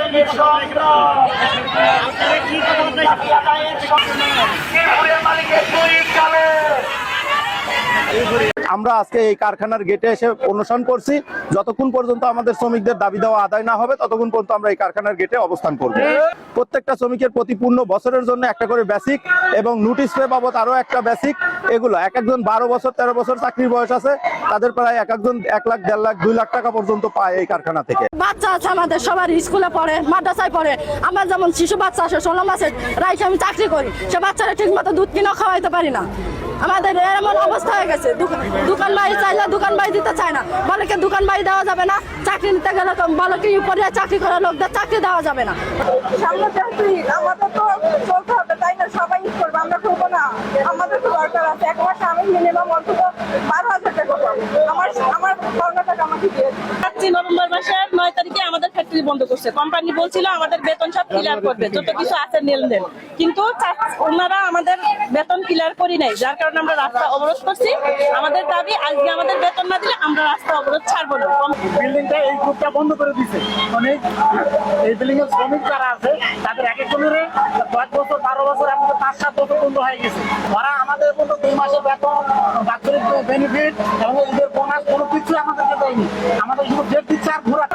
শ্রমিক সংগ্রাম মালিকের শহীদ কালে আমরা আজকে এই কারখানার গেটে এসে অনশন করছি। যতক্ষণ পর্যন্ত আমাদের শ্রমিকদের দাবি দেওয়া আদায় না হবে ততক্ষণ পর্যন্ত আমরা এই কারখানার গেটে অবস্থান করব। প্রত্যেকটা শ্রমিকের প্রতি পূর্ণ বছরের জন্য একটা করে বেসিক এবং নোটিশ পে বাবদ আরো একটা বেসিক, এগুলো এক একজন 12 বছর 13 বছর চাকরির বয়স আছে, তাদের প্রায় এক একজন 1 লাখ 1.5 লাখ 2 লাখ টাকা পর্যন্ত পায় এই কারখানা থেকে। বাচ্চা আছে আমাদের সবার, স্কুলে পড়ে, মাদ্রাসায় পড়ে। আমার যেমন শিশু বাচ্চা আছে 16 মাসের, রাইখে আমি চাকরি করি, সে বাচ্চারা ঠিক মতো দুধ কিনা খাওয়াইতে পারি না। আমাদের এমন অবস্থা হয়ে গেছে, দোকান বাড়ি চাইলে দোকান বাড়ি দিতে চায় না, বলে কি দোকান বাড়ি দেওয়া যাবে না, চাকরি নিতে গেলে বলে কি উপরে চাকরি করা লোকদের চাকরি দেওয়া যাবে না। সামনে চাকরি আমাদের তো চলতে হবে, তাই না? সবাই করবো, আমরা করবো না? আমাদের তো দরকার আছে। এক মাসে আমি মিনিমাম অন্তত 12,000 টাকা পাবো। আমার পাওনা টাকা আমাকে দিয়ে দিন। নভেম্বর মাসের 9 তারিখে আমাদের ফ্যাক্টরি বন্ধ করছে। কোম্পানি বলছিল আমাদের বেতন সব ক্লিয়ার করবে, যত কিছু আছে লেনদেন, কিন্তু ওনারা আমাদের বেতন ক্লিয়ার করি নাই, যার কারণে আমরা রাস্তা অবরোধ করছি। আমাদের দাবি আজকে আমাদের বেতন না দিলে আমরা রাস্তা অবরোধ ছাড়বো না। বিল্ডিংটা এই গ্রুপটা বন্ধ করে দিছে। অনেক এই বিল্ডিং এর শ্রমিক যারা আছে তাদের এক একজনের 10 বছর 12 বছর এমনকি 5-7 বছর বন্ধ হয়ে গেছে। ওরা আমাদের কোনো 2 মাসের বেতন, বাৎসরিক বেনিফিট এবং ঈদের বোনাস কোনো কিছু আমাদেরকে দেয়নি। আমাদের শুধু ডেট দিচ্ছে আর ঘোরা।